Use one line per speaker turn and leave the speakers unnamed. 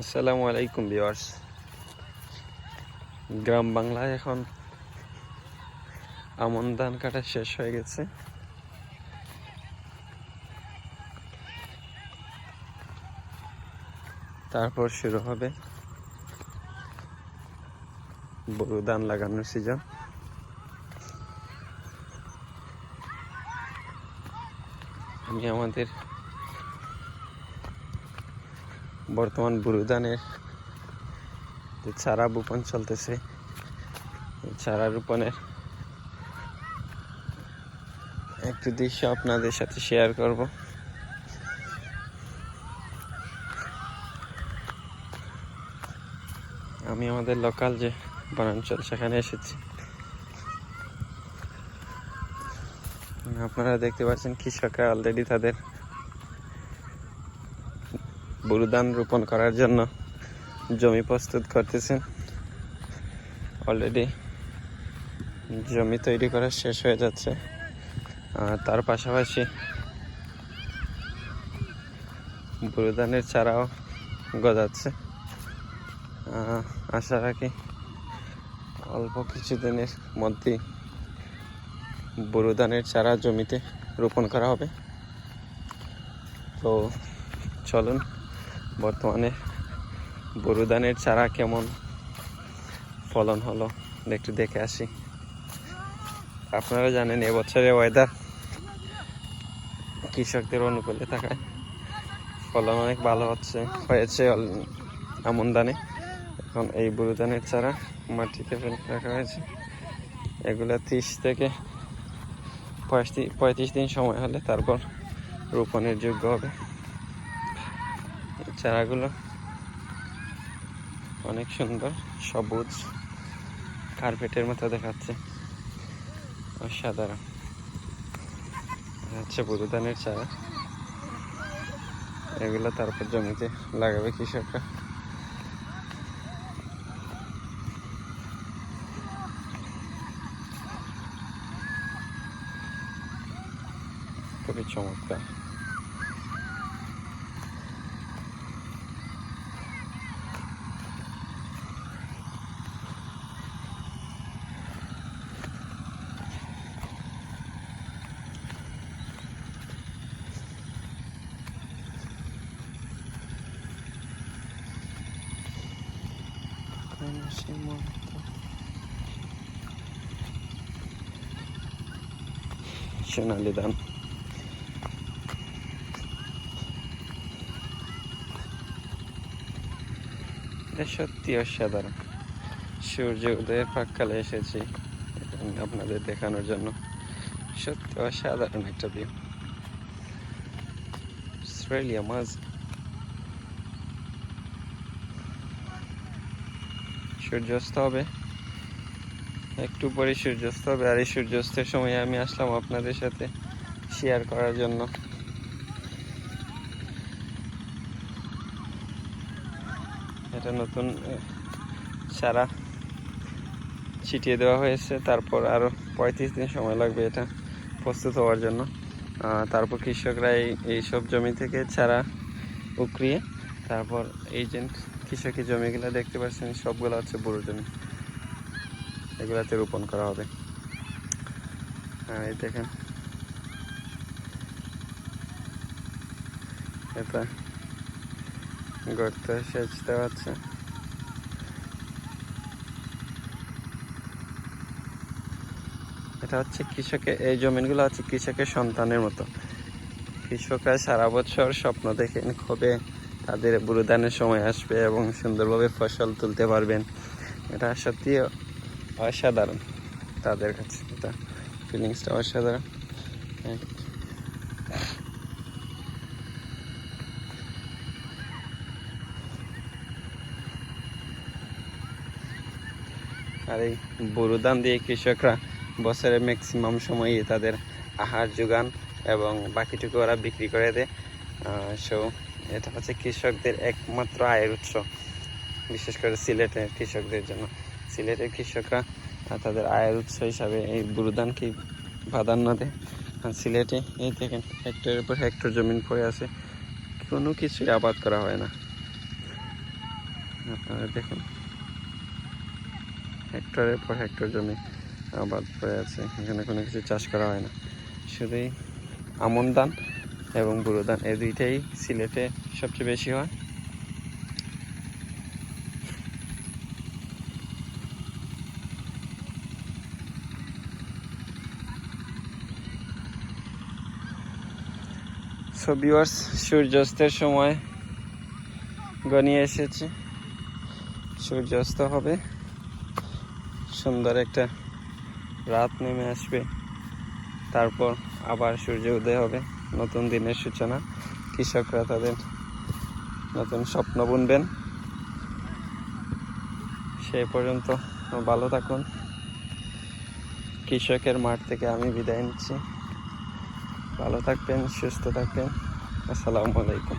আসসালামু আলাইকুম ভিউয়ার্স। গ্রাম বাংলায় এখন আমন ধান কাটা শেষ হয়ে গেছে। তারপর শুরু হবে বোরো ধান লাগানোর সিজন। আমি আমাদের বর্তমান বোরো ধানের যে চারা রোপণ চলতেছে, এই চারা রোপণের একটু দৃশ্য আপনাদের সাথে শেয়ার করব। আমি আমাদের লোকাল যে বনাঞ্চল সেখানে এসেছি। আপনারা দেখতে পাচ্ছেন কৃষকরা অলরেডি তাদের বোরো ধান রোপণ করার জন্য জমি প্রস্তুত করতেছেন। অলরেডি জমি তৈরি করা শেষ হয়ে যাচ্ছে। তার পাশাপাশি বোরো ধানের চারাও গজাচ্ছে। আশা রাখি অল্প কিছুদিনের মধ্যেই বোরো ধানের চারা জমিতে রোপণ করা হবে। তো চলুন বর্তমানে বোরো ধানের চারা কেমন ফলন হলো একটু দেখে আসি। আপনারা জানেন এবছরের ওয়েদার কৃষকদের অনুকূলে থাকায় ফলন অনেক ভালো হয়েছে আমন ধানে। এখন এই বোরো ধানের চারা মাটিতে ফেলে রাখা হয়েছে। এগুলো 30 থেকে 35 দিন সময় হলে তারপর রোপণের যোগ্য হবে। এই চারাগুলো অনেক সুন্দর, সবুজ কার্পেটের মতো দেখাচ্ছে, অসাধারণ। হচ্ছে বোরো ধানের চারা। এগুলো তারপর জমিতে লাগাবে কৃষকরা। খুবই চমৎকার। সোনালি ধান। এটা সত্যি অসাধারণ। সূর্য উদয়ের প্রাক্কালে এসেছি আপনাদের দেখানোর জন্য। সত্যি অসাধারণ একটা ভিউ। অস্ট্রেলিয়া মাঝ সূর্যাস্ত হবে, একটু পরে সূর্যাস্ত হবে। আর এই সূর্যাস্তের সময় আমি আসলাম আপনাদের সাথে শেয়ার করার জন্য। এটা নতুন চারা ছিটিয়ে দেওয়া হয়েছে। তারপর আরো 35 দিন সময় লাগবে এটা প্রস্তুত হওয়ার জন্য। তারপর কৃষকরা এইসব জমি থেকে চারা উকরিয়ে তারপর এই যে কৃষকের জমিগুলো দেখতে পাচ্ছেন, সবগুলো হচ্ছে বোরো জমি। এগুলাতে রোপণ করা হবে। এই দেখেন, এটা গর্ত সেচ দেওয়া হচ্ছে। এটা হচ্ছে কৃষকের, এই জমিগুলো হচ্ছে কৃষকের সন্তানের মতো। কৃষকরা সারা বছর স্বপ্ন দেখেন কবে তাদের বোরো ধানের সময় আসবে এবং সুন্দরভাবে ফসল তুলতে পারবেন। এটা সত্যি অসাধারণ তাদের কাছে, এটা ফিলিংসটা অসাধারণ। আর এই বোরো ধান দিয়ে কৃষকরা বছরের ম্যাক্সিমাম সময়ই তাদের আহার যোগান এবং বাকিটুকু ওরা বিক্রি করে দেয়। সো এটা হচ্ছে কৃষকদের একমাত্র আয়ের উৎস, বিশেষ করে সিলেটের কৃষকদের জন্য। সিলেটের কৃষকরা তাদের আয়ের উৎস হিসাবে এই বোরো ধানকেই প্রাধান্য দেয়। সিলেটে এই দেখেন হেক্টরের পর হেক্টর জমিন পড়ে আছে, কোনো কিছুই আবাদ করা হয় না। আপনারা দেখুন, হেক্টরের পর হেক্টর জমি আবাদ হয়ে আছে। এখানে কোনো কিছু চাষ করা হয় না, শুধুই আমন ধান এবং বোরো ধান, এই দুইটাই সিলেটে সবচেয়ে বেশি হয়। সো ভিউয়ার্স, সূর্যাস্তের সময় ঘনিয়ে এসেছে। সূর্যাস্ত হবে, সুন্দর একটা রাত নেমে আসবে, তারপর আবার সূর্য উদয় হবে, নতুন দিনের সূচনা। কৃষকরা তাদের নতুন স্বপ্ন বুনবেন। সেই পর্যন্ত ভালো থাকুন। কৃষকের মাঠ থেকে আমি বিদায় নিচ্ছি। ভালো থাকবেন, সুস্থ থাকবেন। আসসালামু আলাইকুম।